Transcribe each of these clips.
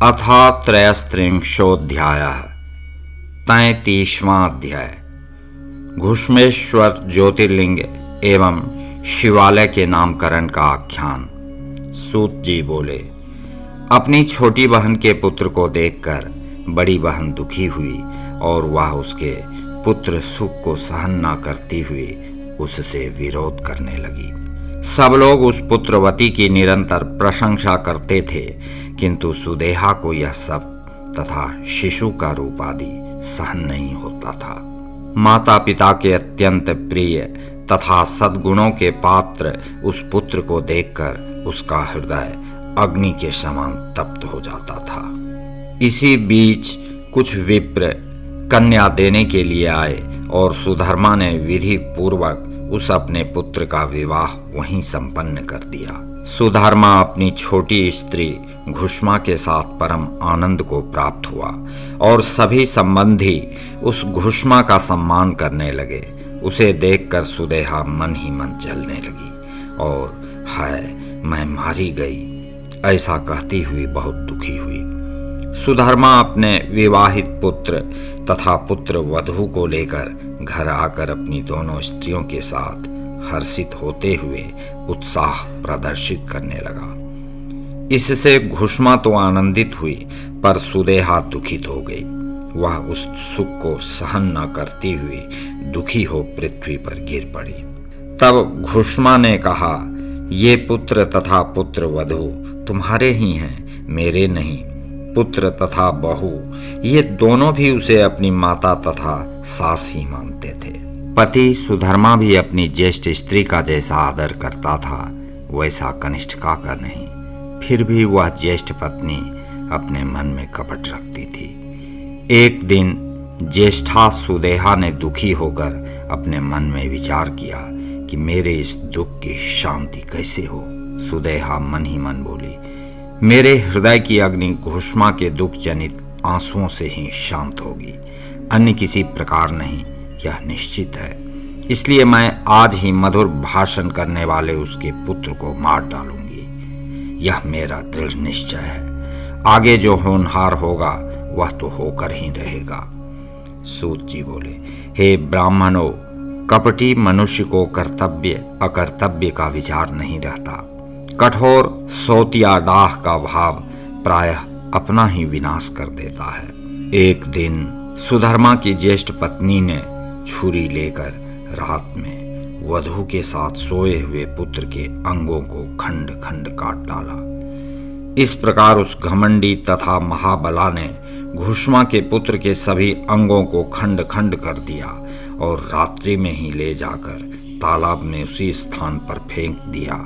अथा त्रयस्त्रिंशोऽध्यायः 33वां अध्याय। घुष्मेश्वर ज्योतिर्लिंग एवं शिवालय के नामकरण का आख्यान। सूत जी बोले, अपनी छोटी बहन के पुत्र को देखकर बड़ी बहन दुखी हुई और वह उसके पुत्र सुख को सहन न करती हुई उससे विरोध करने लगी। सब लोग उस पुत्रवती की निरंतर प्रशंसा करते थे, किंतु सुदेहा को यह सब तथा शिशु का रूप आदि सहन नहीं होता था। माता पिता के अत्यंत प्रिय तथा सद्गुणों के पात्र उस पुत्र को देखकर उसका हृदय अग्नि के समान तप्त हो जाता था। इसी बीच कुछ विप्र कन्या देने के लिए आए और सुधर्मा ने विधि पूर्वक उस अपने पुत्र का विवाह वहीं संपन्न कर दिया। सुधर्मा अपनी छोटी स्त्री घुष्मा के साथ परम आनंद को प्राप्त हुआ और सभी संबंधी उस घुष्मा का सम्मान करने लगे। उसे देखकर सुदेहा मन ही मन जलने लगी और हाय मैं मारी गई ऐसा कहती हुई बहुत दुखी हुई। सुधर्मा अपने विवाहित पुत्र तथा पुत्र वधू को लेकर घर आकर अपनी दोनों स्त्रियों के साथ हर्षित होते हुए उत्साह प्रदर्शित करने लगा। इससे घुष्मा तो आनंदित हुई, पर सुदेहा दुखित हो गई। वह उस सुख को सहन न करती हुई दुखी हो पृथ्वी पर गिर पड़ी। तब घुष्मा ने कहा, ये पुत्र तथा पुत्र वधू तुम्हारे ही हैं, मेरे नहीं। पुत्र तथा बहू ये दोनों भी उसे अपनी माता तथा सास ही मानते थे। पति सुधर्मा भी अपनी ज्येष्ठ स्त्री का जैसा आदर करता था वैसा कनिष्ठिका का नहीं। फिर भी वह ज्येष्ठ पत्नी अपने मन में कपट रखती थी। एक दिन ज्येष्ठा सुदेहा ने दुखी होकर अपने मन में विचार किया कि मेरे इस दुख की शांति कैसे हो। सुदेहा मन ही मन बोली, मेरे हृदय की अग्नि घुष्मा के दुख जनित आंसुओं से ही शांत होगी, अन्य किसी प्रकार नहीं, यह निश्चित है। इसलिए मैं आज ही मधुर भाषण करने वाले उसके पुत्र को मार डालूंगी। यह मेरा दृढ़ निश्चय है। आगे जो होनहार होगा वह तो होकर ही रहेगा। सूत जी बोले, हे ब्राह्मणों, कपटी मनुष्य को कर्तव्य अकर्तव्य का विचार नहीं रहता। कठोर सोतिया डाह का भाव प्रायः अपना ही विनाश कर देता है। एक दिन सुधर्मा की ज्येष्ठ पत्नी ने छुरी लेकर रात में वधू के साथ सोए हुए पुत्र के अंगों को खंड खंड काट डाला। इस प्रकार उस घमंडी तथा महाबला ने घुष्मा के पुत्र के सभी अंगों को खंड खंड कर दिया और रात्रि में ही ले जाकर तालाब में उसी स्थान पर फेंक दिया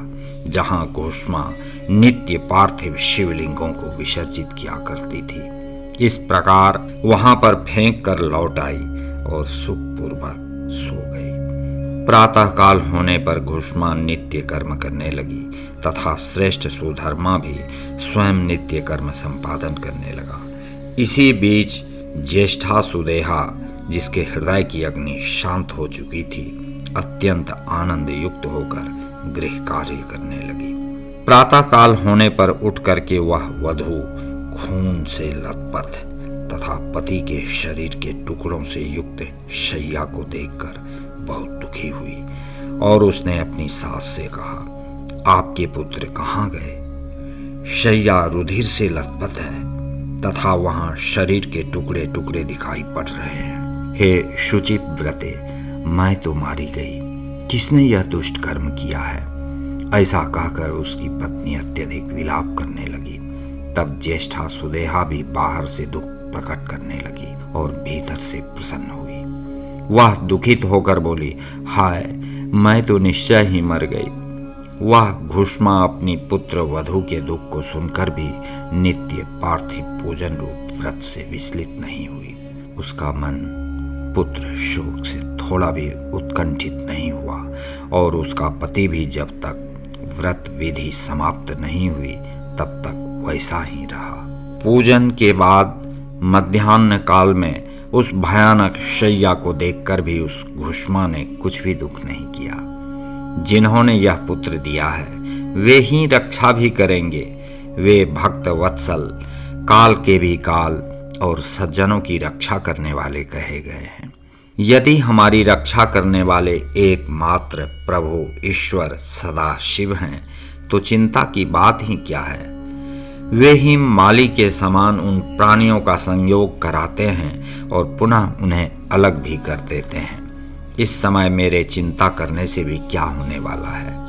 जहां घुष्मा नित्य पार्थिव शिवलिंगों को विसर्जित किया करती थी। इस प्रकार वहां पर फेंक कर लौट आई और सुखपूर्वक सो गई। प्रातः काल होने पर घुष्मा नित्य कर्म करने लगी तथा श्रेष्ठ सुधर्मा भी स्वयं नित्य कर्म संपादन करने लगा। इसी बीच ज्येष्ठा सुदेहा, जिसके हृदय की अग्नि शांत हो चुकी थी, अत्यंत आनंद युक्त होकर गृह कार्य करने लगी। प्रातः काल होने पर उठ करके वह वधू खून से लथपथ तथा पति के शरीर के टुकड़ों से युक्त शैया को देखकर बहुत दुखी हुई और उसने अपनी सास से कहा, आपके पुत्र कहाँ गए? शैया रुधिर से लथपथ है तथा वहां शरीर के टुकड़े टुकड़े दिखाई पड़ रहे हैं। हे शुचिप व्रते, मैं तो मारी गई, किसने यह दुष्ट कर्म किया है? ऐसा कहकर उसकी पत्नी अत्यधिक विलाप करने लगी। तब ज्येष्ठा सुदेहा भी बाहर से दुख प्रकट करने लगी और भीतर से प्रसन्न हुई। वह दुखित होकर बोली, हाय मैं तो निश्चय ही मर गई। वह घुष्मा अपनी पुत्र वधू के दुख को सुनकर भी नित्य पार्थिव पूजन रूप व्रत से विचलित नहीं हुई। उसका मन पुत्र शोक से थोड़ा भी उत्कंठित नहीं हुआ और उसका पति भी जब तक व्रत विधि समाप्त नहीं हुई तब तक वैसा ही रहा। पूजन के बाद मध्याह्न काल में उस भयानक शैया को देखकर भी उस घुष्मा ने कुछ भी दुख नहीं किया। जिन्होंने यह पुत्र दिया है वे ही रक्षा भी करेंगे। वे भक्त वत्सल काल के भी काल और सज्जनों की रक्षा करने वाले कहे गए हैं। यदि हमारी रक्षा करने वाले एकमात्र प्रभु ईश्वर सदा शिव हैं तो चिंता की बात ही क्या है। वे ही माली के समान उन प्राणियों का संयोग कराते हैं और पुनः उन्हें अलग भी कर देते हैं। इस समय मेरे चिंता करने से भी क्या होने वाला है।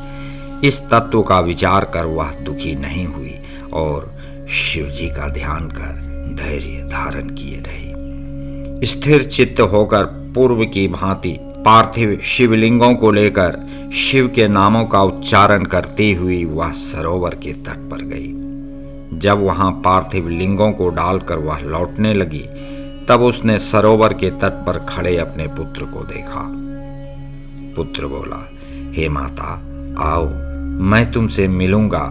इस तत्व का विचार कर वह दुखी नहीं हुई और शिव जी का ध्यान कर धैर्य धारण किए रही। स्थिर चित्त होकर पूर्व की भांति पार्थिव शिवलिंगों को लेकर शिव के नामों का उच्चारण करती हुई वह सरोवर के तट पर गई। जब वहां पार्थिव लिंगों को डालकर वह लौटने लगी तब उसने सरोवर के तट पर खड़े अपने पुत्र को देखा। पुत्र बोला, हे माता, आओ, मैं तुमसे मिलूंगा।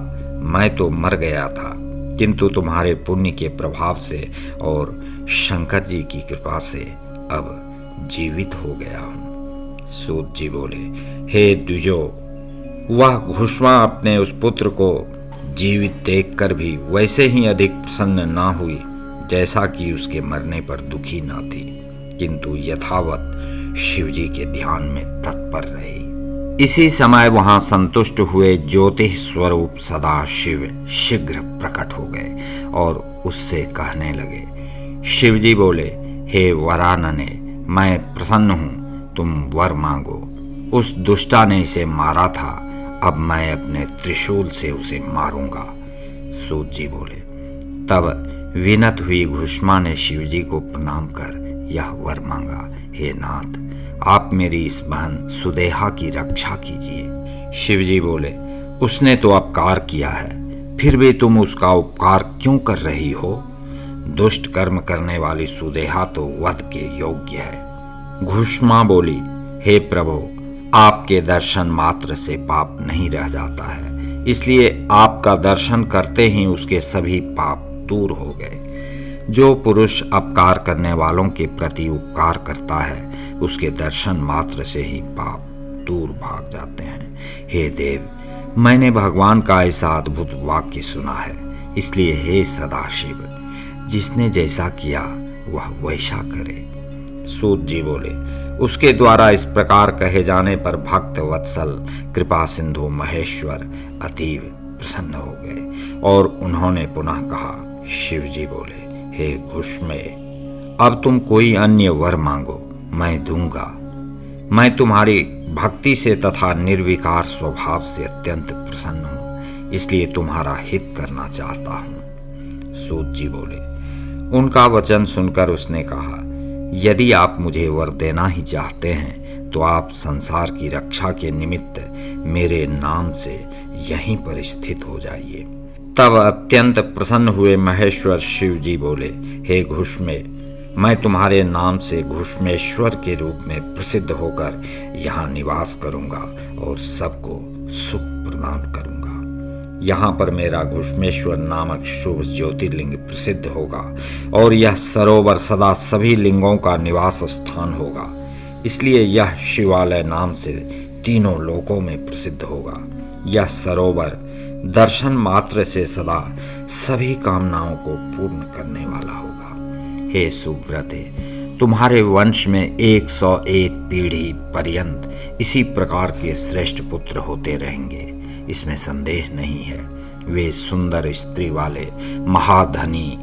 मैं तो मर गया था, किंतु तुम्हारे पुण्य के प्रभाव से और शंकर जी की कृपा से अब जीवित हो गया हूं। सूत जी बोले, हे द्विजो, वह घुष्मा अपने उस पुत्र को जीवित देखकर भी वैसे ही अधिक प्रसन्न ना हुई जैसा कि उसके मरने पर दुखी ना थी, किंतु यथावत शिवजी के ध्यान में तत्पर रही। इसी समय वहां संतुष्ट हुए ज्योति स्वरूप सदा शिव शीघ्र प्रकट हो गए और उससे कहने लगे। शिवजी बोले, हे वरानने, मैं प्रसन्न हूं, तुम वर मांगो। उस दुष्टा ने इसे मारा था, अब मैं अपने त्रिशूल से उसे मारूंगा। सूत जी बोले, तब विनत हुई घुष्मा ने शिवजी को प्रणाम कर यह वर मांगा, हे नाथ, आप मेरी इस बहन सुदेहा की रक्षा कीजिए। शिवजी बोले, उसने तो अपकार किया है, फिर भी तुम उसका उपकार क्यों कर रही हो। दुष्ट कर्म करने वाली सुदेहा तो वध के योग्य है। घुष्मा बोली, हे प्रभु, आपके दर्शन मात्र से पाप नहीं रह जाता है, इसलिए आपका दर्शन करते ही उसके सभी पाप दूर हो गए। जो पुरुष अपकार करने वालों के प्रति उपकार करता है उसके दर्शन मात्र से ही पाप दूर भाग जाते हैं। हे देव, मैंने भगवान का ऐसा अद्भुत वाक्य सुना है, इसलिए हे सदाशिव, जिसने जैसा किया वह वैसा करे। सूत जी बोले, उसके द्वारा इस प्रकार कहे जाने पर भक्त वत्सल कृपा सिंधु महेश्वर अतीव प्रसन्न हो गए और उन्होंने पुनः कहा। शिव जी बोले, हे घुष्मे, अब तुम कोई अन्य वर मांगो, मैं दूंगा। मैं तुम्हारी भक्ति से तथा निर्विकार स्वभाव से अत्यंत प्रसन्न हूं, इसलिए तुम्हारा हित करना चाहता हूं। सूत जी बोले, उनका वचन सुनकर उसने कहा, यदि आप मुझे वर देना ही चाहते हैं तो आप संसार की रक्षा के निमित्त मेरे नाम से यहीं पर स्थित हो जाइए। तब अत्यंत प्रसन्न हुए महेश्वर शिव जी बोले, हे घुष्मे, मैं तुम्हारे नाम से घुष्मेश्वर के रूप में प्रसिद्ध होकर यहाँ निवास करूंगा और सबको सुख प्रदान करूंगा। यहाँ पर मेरा घुष्मेश्वर नामक शुभ ज्योतिर्लिंग प्रसिद्ध होगा और यह सरोवर सदा सभी लिंगों का निवास स्थान होगा, इसलिए यह शिवालय नाम से तीनों लोकों में प्रसिद्ध होगा। यह सरोवर दर्शन मात्र से सदा सभी कामनाओं को पूर्ण करने वाला होगा। हे सुव्रते, तुम्हारे वंश में 101 पीढ़ी पर्यंत इसी प्रकार के श्रेष्ठ पुत्र होते रहेंगे, इसमें संदेह नहीं है। वे सुंदर स्त्री वाले, महाधनी,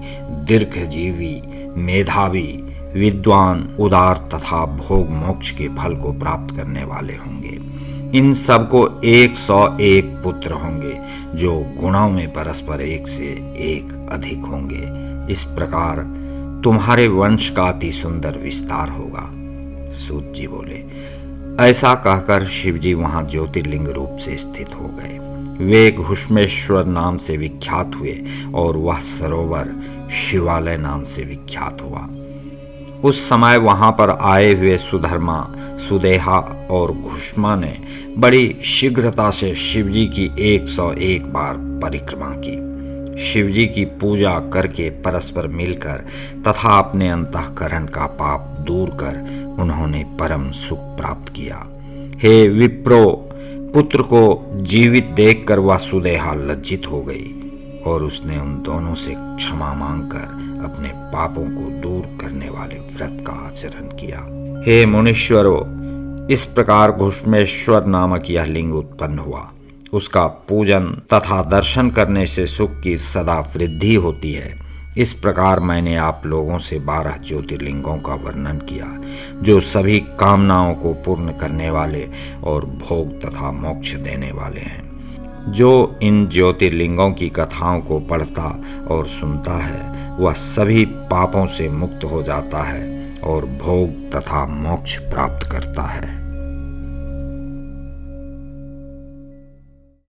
दीर्घजीवी, मेधावी, विद्वान, उदार तथा भोग मोक्ष के फल को प्राप्त करने वाले होंगे। इन सबको 101 पुत्र होंगे जो गुणों में परस्पर एक से एक अधिक होंगे। इस प्रकार तुम्हारे वंश का अति सुंदर विस्तार होगा। सूत जी बोले, ऐसा कहकर शिवजी वहां ज्योतिर्लिंग रूप से स्थित हो गए। वे घुष्मेश्वर नाम से विख्यात हुए और वह सरोवर शिवालय नाम से विख्यात हुआ। उस समय वहां पर आए हुए सुधर्मा, सुदेहा और घुष्मा ने बड़ी शीघ्रता से शिवजी की 101 बार परिक्रमा की। शिवजी की पूजा करके परस्पर मिलकर तथा अपने अंतःकरण का पाप दूर कर उन्होंने परम सुख प्राप्त किया। हे विप्रो, पुत्र को जीवित देखकर वह सुदेहा लज्जित हो गई और उसने उन दोनों से क्षमा मांगकर अपने पापों को दूर करने वाले व्रत का आचरण किया। हे मुनीश्वरों, इस प्रकार घुष्मेश्वर नामक यह लिंग उत्पन्न हुआ। उसका पूजन तथा दर्शन करने से सुख की सदा वृद्धि होती है। इस प्रकार मैंने आप लोगों से 12 ज्योतिर्लिंगों का वर्णन किया, जो सभी कामनाओं को पूर्ण करने वाले और भोग तथा मोक्ष देने वाले हैं। जो इन ज्योतिर्लिंगों की कथाओं को पढ़ता और सुनता है, वह सभी पापों से मुक्त हो जाता है और भोग तथा मोक्ष प्राप्त करता है।